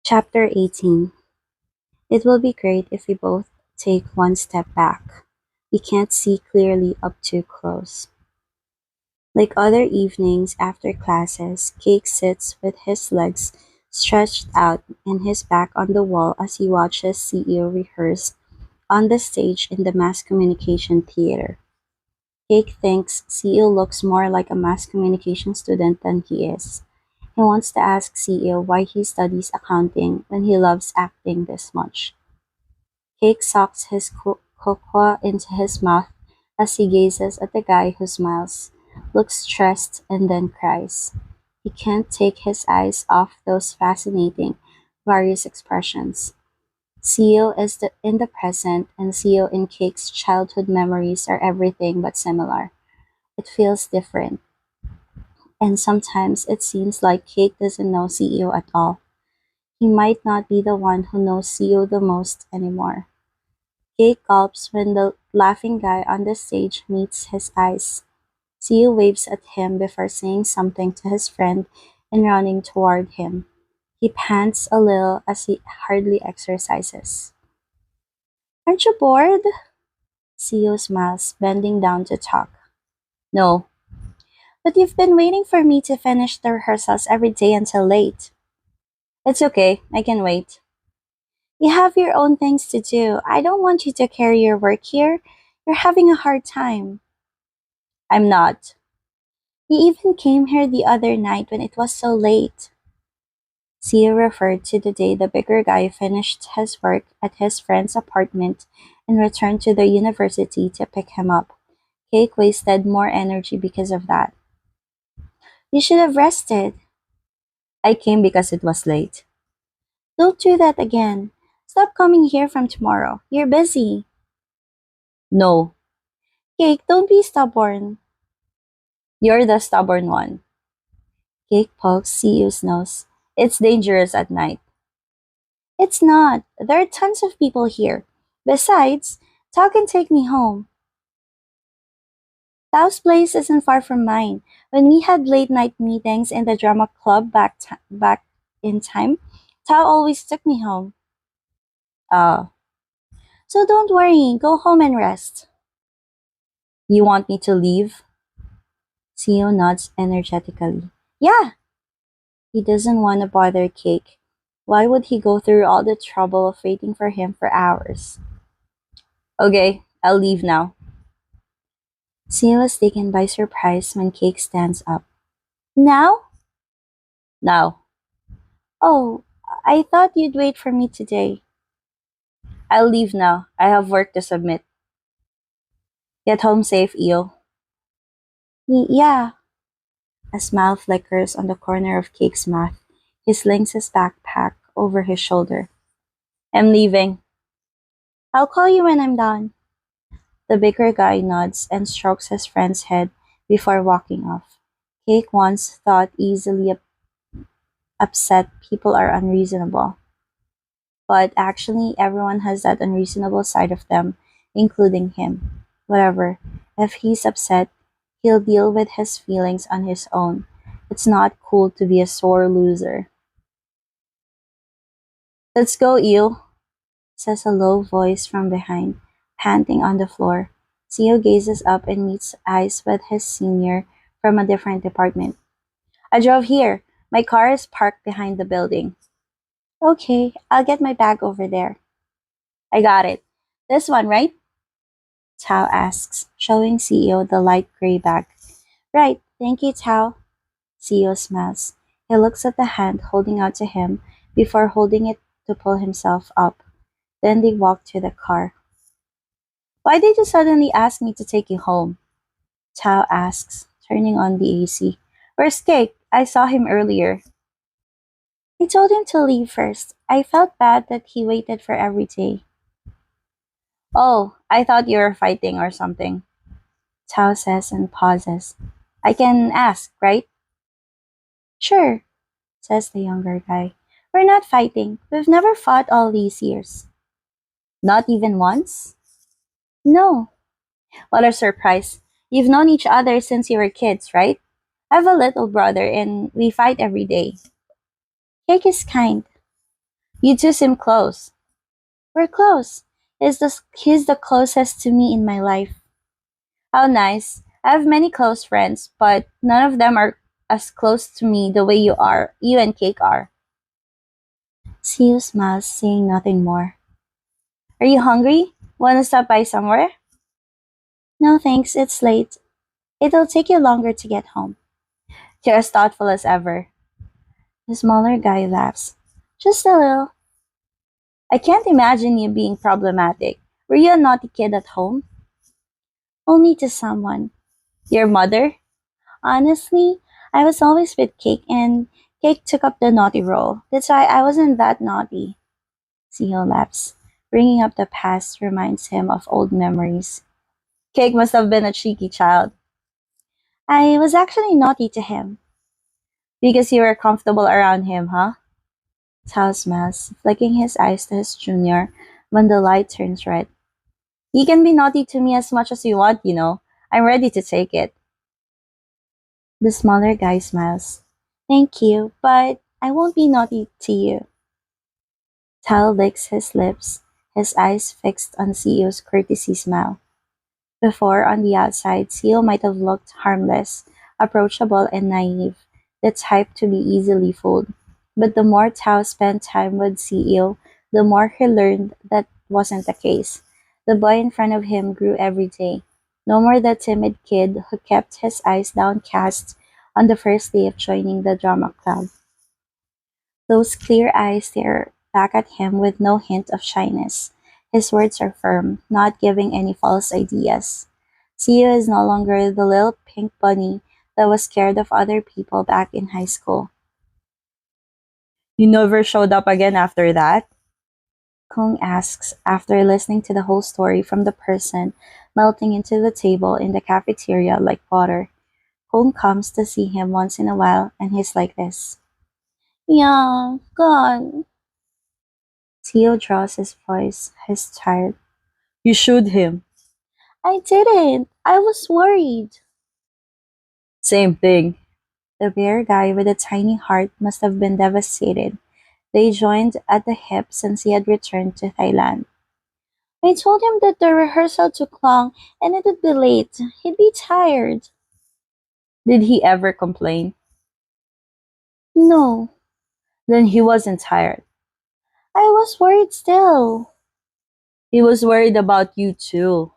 Chapter 18. It will be great if we both take one step back. We can't see clearly up too close. Like other evenings after classes, Cake sits with his legs stretched out and his back on the wall as he watches CEO rehearse on the stage in the mass communication theater. Cake thinks CEO looks more like a mass communication student than he is. He wants to ask CEO why he studies accounting when he loves acting this much. Cake sucks his cocoa into his mouth as he gazes at the guy who smiles, looks stressed, and then cries. He can't take his eyes off those fascinating, various expressions. CEO is in the present, and CEO in Cake's childhood memories are everything but similar. It feels different, and sometimes it seems like Cake doesn't know CEO at all. He might not be the one who knows CEO the most anymore. Kate gulps when the laughing guy on the stage meets his eyes. Theo waves at him before saying something to his friend and running toward him. He pants a little as he hardly exercises. Aren't you bored? Theo smiles, bending down to talk. No, but you've been waiting for me to finish the rehearsals every day until late. It's okay, I can wait. You have your own things to do. I don't want you to carry your work here. You're having a hard time. I'm not. He even came here the other night when it was so late. Sia referred to the day the bigger guy finished his work at his friend's apartment and returned to the university to pick him up. Cake wasted more energy because of that. You should have rested. I came because it was late. Don't do that again. Stop coming here from tomorrow. You're busy. No. Cake, don't be stubborn. You're the stubborn one. Cake pokes CU's nose. It's dangerous at night. It's not. There are tons of people here. Besides, Tao can take me home. Tao's place isn't far from mine. When we had late night meetings in the drama club back in time, Tao always took me home. Oh. So don't worry, go home and rest. You want me to leave? Theo nods energetically. Yeah, he doesn't want to bother Cake. Why would he go through all the trouble of waiting for him for hours? Okay, I'll leave now. Sia was taken by surprise when Cake stands up. Now? Now. Oh, I thought you'd wait for me today. I'll leave now. I have work to submit. Get home safe, Eo. Yeah. A smile flickers on the corner of Cake's mouth. He slings his backpack over his shoulder. I'm leaving. I'll call you when I'm done. The bigger guy nods and strokes his friend's head before walking off. Cake once thought easily upset people are unreasonable. But actually, everyone has that unreasonable side of them, including him. Whatever. If he's upset, he'll deal with his feelings on his own. It's not cool to be a sore loser. Let's go, Eel, says a low voice from behind, panting on the floor. Theo gazes up and meets eyes with his senior from a different department. I drove here. My car is parked behind the building. Okay, I'll get my bag over there. I got it. This one, right? Tao asks, showing CEO the light gray bag. Right, thank you, Tao. CEO smiles. He looks at the hand holding out to him before holding it to pull himself up. Then they walk to the car. Why did you suddenly ask me to take you home? Tao asks, turning on the AC. Where's Cake? I saw him earlier. I told him to leave first. I felt bad that he waited for every day. Oh, I thought you were fighting or something. Tao says and pauses. I can ask, right? Sure, says the younger guy. We're not fighting. We've never fought all these years. Not even once? No. What a surprise. You've known each other since you were kids, right? I have a little brother and we fight every day. Cake is kind. You two seem close. We're close. He's the closest to me in my life. How nice. I have many close friends, but none of them are as close to me the way you and Cake are. Seo smiles, saying nothing more. Are you hungry? Wanna stop by somewhere? No thanks, it's late. It'll take you longer to get home. You're as thoughtful as ever. The smaller guy laughs. Just a little. I can't imagine you being problematic. Were you a naughty kid at home? Only to someone. Your mother? Honestly, I was always with Cake and Cake took up the naughty role. That's why I wasn't that naughty. Seo laughs. Bringing up the past reminds him of old memories. Cake must have been a cheeky child. I was actually naughty to him. Because you were comfortable around him, huh? Tao smiles, flicking his eyes to his junior when the light turns red. You can be naughty to me as much as you want, you know. I'm ready to take it. The smaller guy smiles. Thank you, but I won't be naughty to you. Tal licks his lips, his eyes fixed on Seo's courtesy smile. Before, on the outside, Seo might have looked harmless, approachable, and naive, the type to be easily fooled. But the more Tao spent time with Seo, the more he learned that wasn't the case. The boy in front of him grew every day. No more the timid kid who kept his eyes downcast on the first day of joining the drama club. Those clear eyes stare back at him with no hint of shyness. His words are firm, not giving any false ideas. Seo is no longer the little pink bunny that was scared of other people back in high school. You never showed up again after that? Kung asks after listening to the whole story from the person melting into the table in the cafeteria like water. Kung comes to see him once in a while and he's like this. Yeah, gone. Theo draws his voice. He's tired. You shoot him. I didn't. I was worried. Same thing. The bear guy with the tiny heart must have been devastated. They joined at the hip since he had returned to Thailand. I told him that the rehearsal took long and it'd be late. He'd be tired. Did he ever complain? No. Then he wasn't tired. I was worried still. He was worried about you too.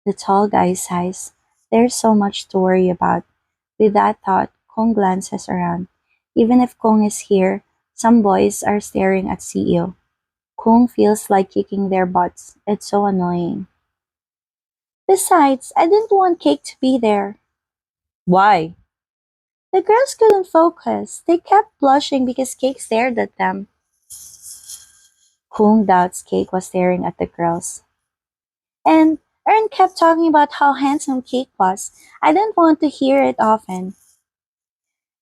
The tall guy sighs. There's so much to worry about. With that thought, Kong glances around. Even if Kong is here, some boys are staring at CEO. Kong feels like kicking their butts. It's so annoying. Besides, I didn't want Cake to be there. Why? The girls couldn't focus. They kept blushing because Cake stared at them. Kong doubts Cake was staring at the girls. And Ern kept talking about how handsome Cake was. I didn't want to hear it often.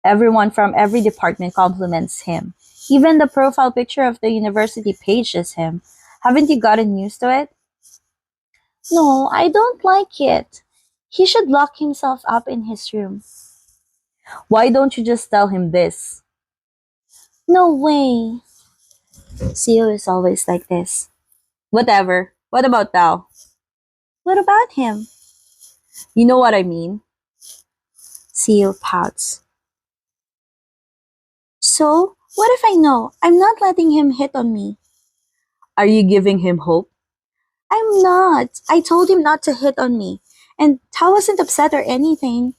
Everyone from every department compliments him. Even the profile picture of the university page is him. Haven't you gotten used to it? No, I don't like it. He should lock himself up in his room. Why don't you just tell him this? No way. Seo is always like this. Whatever. What about Tao? What about him? You know what I mean. Seo pouts. So, what if I know? I'm not letting him hit on me. Are you giving him hope? I'm not. I told him not to hit on me. And Tao wasn't upset or anything.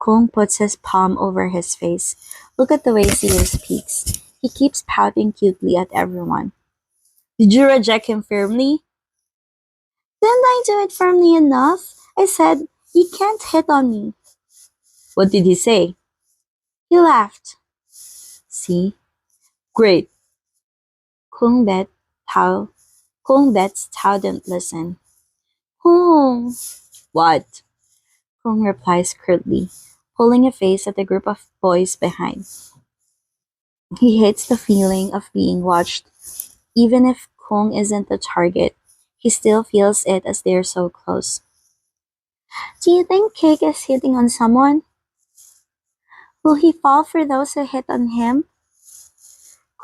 Kung puts his palm over his face. Look at the way Seo speaks. He keeps pouting cutely at everyone. Did you reject him firmly? Didn't I do it firmly enough? I said, you can't hit on me. What did he say? He laughed. See? Great. Kung bet Tao. Kung bets Tao didn't listen. Kung. What? Kung replies curtly, pulling a face at the group of boys behind. He hates the feeling of being watched. Even if Kung isn't the target, he still feels it as they're so close. Do you think Cake is hitting on someone? Will he fall for those who hit on him?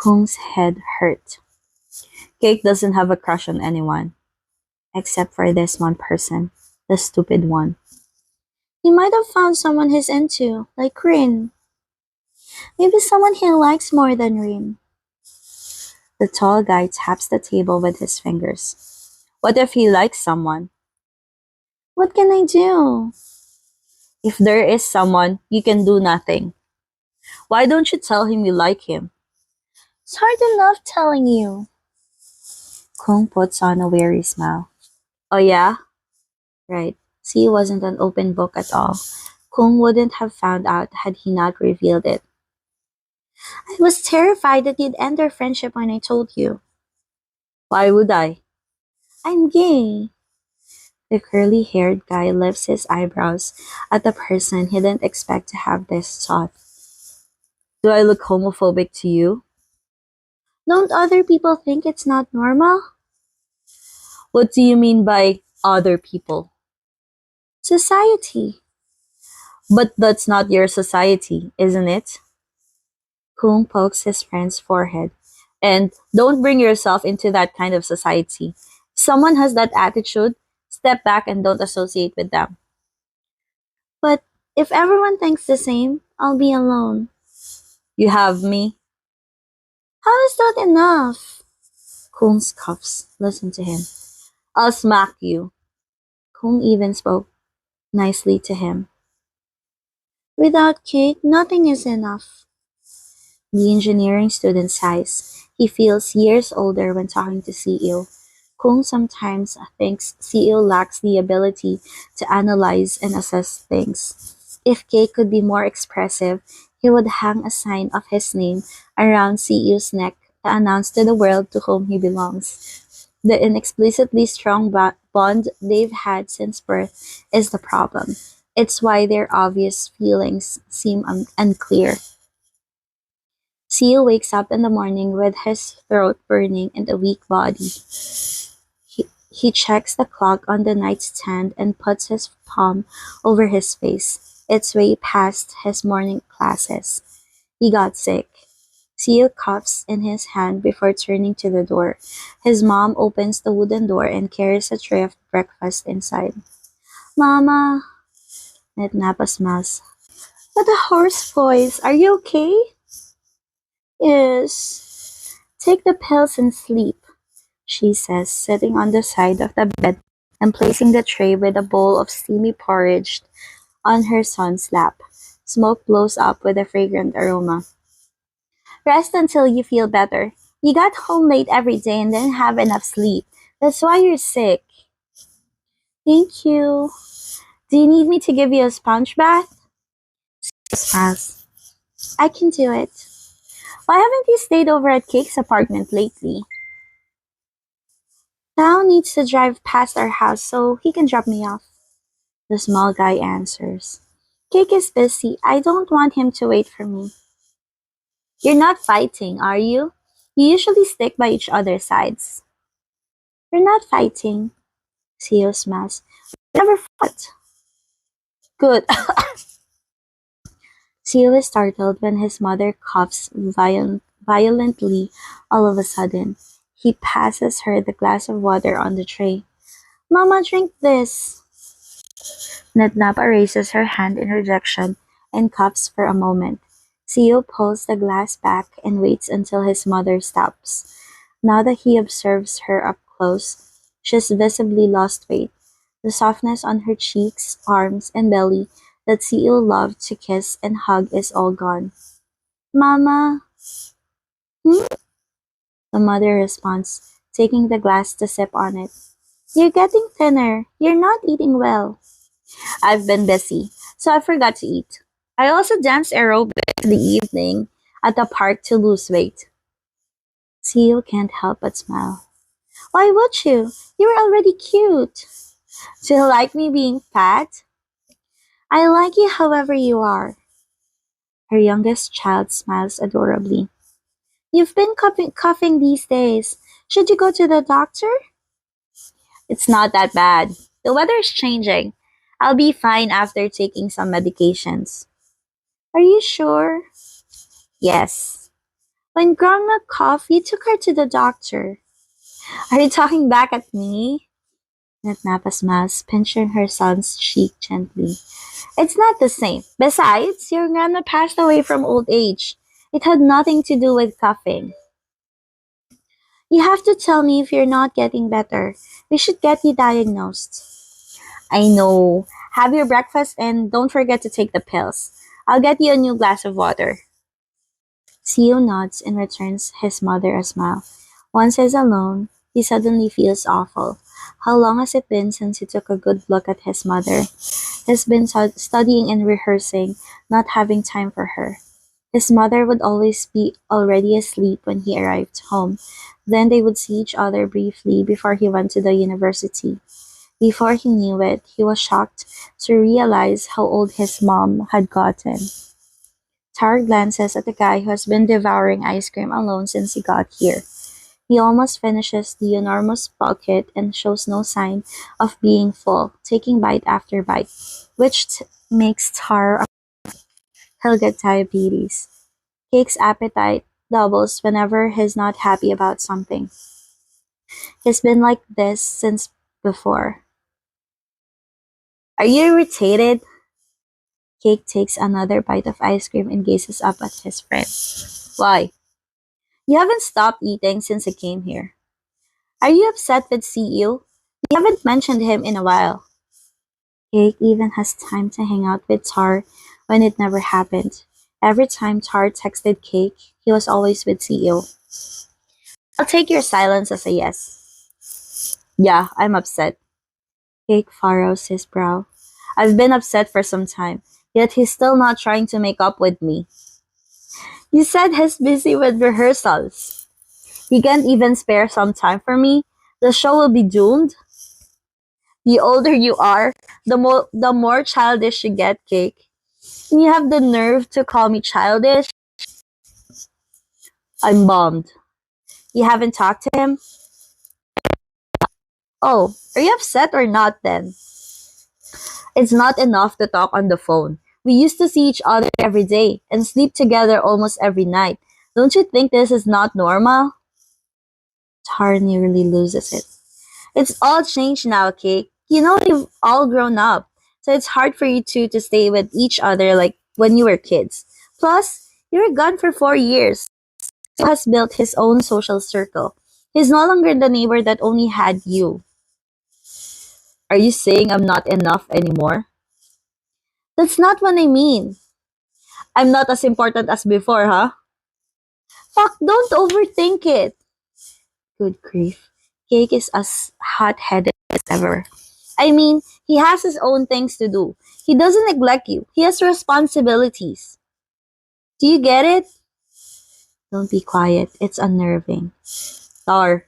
Kung's head hurt. Cake doesn't have a crush on anyone, except for this one person, the stupid one. He might have found someone he's into, like Rin. Maybe someone he likes more than Rin. The tall guy taps the table with his fingers. What if he likes someone? What can I do? If there is someone, you can do nothing. Why don't you tell him you like him? It's hard enough telling you. Kung puts on a weary smile. Oh yeah? Right. See, wasn't an open book at all. Kung wouldn't have found out had he not revealed it. I was terrified that you'd end our friendship when I told you. Why would I? I'm gay. The curly haired guy lifts his eyebrows at the person he didn't expect to have this thought. Do I look homophobic to you? Don't other people think it's not normal? What do you mean by other people? Society. But that's not your society, isn't it? Kung pokes his friend's forehead. And don't bring yourself into that kind of society. If someone has that attitude, step back and don't associate with them. But if everyone thinks the same, I'll be alone. You have me. How is that enough? Kung scoffs. Listen to him. I'll smack you. Kung even spoke nicely to him. Without Kate, nothing is enough. The engineering student sighs. He feels years older when talking to CEO. Kung sometimes thinks CEO lacks the ability to analyze and assess things. If Kate could be more expressive, he would hang a sign of his name around CEO's neck to announce to the world to whom he belongs. The inexplicably strong bond they've had since birth is the problem. It's why their obvious feelings seem unclear. Seal wakes up in the morning with his throat burning and a weak body. He checks the clock on the nightstand and puts his palm over his face. It's way past his morning classes. He got sick. Seal coughs in his hand before turning to the door. His mom opens the wooden door and carries a tray of breakfast inside. Mama, Napa smiles. What a hoarse voice. Are you okay? Yes. Take the pills and sleep, she says, sitting on the side of the bed and placing the tray with a bowl of steamy porridge on her son's lap. Smoke blows up with a fragrant aroma. Rest until you feel better. You got home late every day and didn't have enough sleep. That's why you're sick. Thank you. Do you need me to give you a sponge bath? Smiles. I can do it. Why haven't you stayed over at Cake's apartment lately? Tao needs to drive past our house so he can drop me off. The small guy answers. Cake is busy. I don't want him to wait for me. You're not fighting, are you? You usually stick by each other's sides. We're not fighting, Theo smiles. We never fought. Good. Theo is startled when his mother coughs violently all of a sudden. He passes her the glass of water on the tray. Mama, drink this. Natnapa raises her hand in rejection and coughs for a moment. Theo pulls the glass back and waits until his mother stops. Now that he observes her up close, she's visibly lost weight. The softness on her cheeks, arms, and belly that Theo loved to kiss and hug is all gone. Mama? Hmm? The mother responds, taking the glass to sip on it. You're getting thinner. You're not eating well. I've been busy, so I forgot to eat. I also dance aerobics in the evening at the park to lose weight. Theo can't help but smile. Why would you? You were already cute. Do you like me being fat? I like you however you are. Her youngest child smiles adorably. You've been coughing these days. Should you go to the doctor? It's not that bad. The weather's changing. I'll be fine after taking some medications. Are you sure? Yes. When Grandma coughed, you took her to the doctor. Are you talking back at me? Napa smiles, pinching her son's cheek gently. It's not the same. Besides, your grandma passed away from old age. It had nothing to do with coughing. You have to tell me if you're not getting better. We should get you diagnosed. I know. Have your breakfast and don't forget to take the pills. I'll get you a new glass of water. Theo nods and returns his mother a smile. Once he's alone, he suddenly feels awful. How long has it been since he took a good look at his mother? He's been studying and rehearsing, not having time for her. His mother would always be already asleep when he arrived home. Then they would see each other briefly before he went to the university. Before he knew it, he was shocked to realize how old his mom had gotten. Tara glances at the guy who has been devouring ice cream alone since he got here. He almost finishes the enormous bucket and shows no sign of being full, taking bite after bite, which makes Tara he'll get diabetes. Cake's appetite doubles whenever he's not happy about something. He's been like this since before. Are you irritated? Cake takes another bite of ice cream and gazes up at his friend. Why? You haven't stopped eating since I came here. Are you upset with CEO? You haven't mentioned him in a while. Cake even has time to hang out with Tar when it never happened. Every time Tar texted Cake, he was always with CEO. I'll take your silence as a yes. Yeah, I'm upset. Cake furrows his brow. I've been upset for some time, yet he's still not trying to make up with me. You said he's busy with rehearsals. He can't even spare some time for me. The show will be doomed. The older you are, the more childish you get, Cake. And you have the nerve to call me childish? I'm bummed. You haven't talked to him? Oh, are you upset or not then? It's not enough to talk on the phone. We used to see each other every day and sleep together almost every night. Don't you think this is not normal? Tar nearly loses it. It's all changed now, Cake. You know you've all grown up, so it's hard for you two to stay with each other like when you were kids. Plus, you were gone for 4 years. He has built his own social circle. He's no longer the neighbor that only had you. Are you saying I'm not enough anymore? That's not what I mean. I'm not as important as before, huh? Fuck, don't overthink it. Good grief. Cake is as hot-headed as ever. I mean, he has his own things to do. He doesn't neglect you. He has responsibilities. Do you get it? Don't be quiet. It's unnerving. Tar.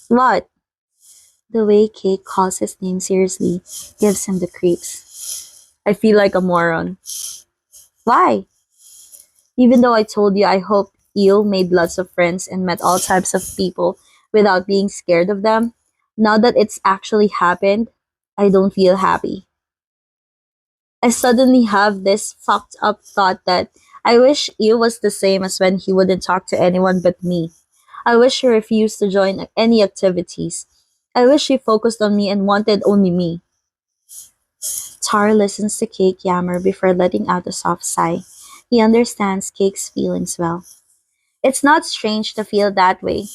What? The way Cake calls his name seriously gives him the creeps. I feel like a moron. Why? Even though I told you I hope you made lots of friends and met all types of people without being scared of them, now that it's actually happened, I don't feel happy. I suddenly have this fucked up thought that I wish you was the same as when he wouldn't talk to anyone but me. I wish he refused to join any activities. I wish he focused on me and wanted only me. Tar listens to Cake yammer before letting out a soft sigh. He understands Cake's feelings well. It's not strange to feel that way.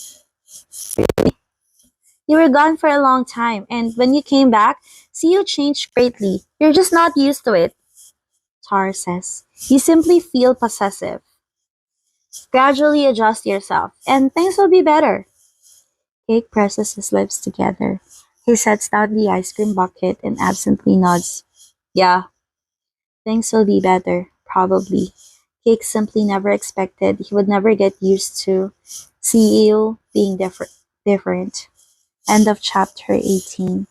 You were gone for a long time, and when you came back, see you changed greatly. You're just not used to it, Tar says. You simply feel possessive. Gradually adjust yourself, and things will be better. Cake presses his lips together. He sets down the ice cream bucket and absently nods. Yeah, things will be better, probably. Cake simply never expected he would never get used to CEO being different. End of chapter 18.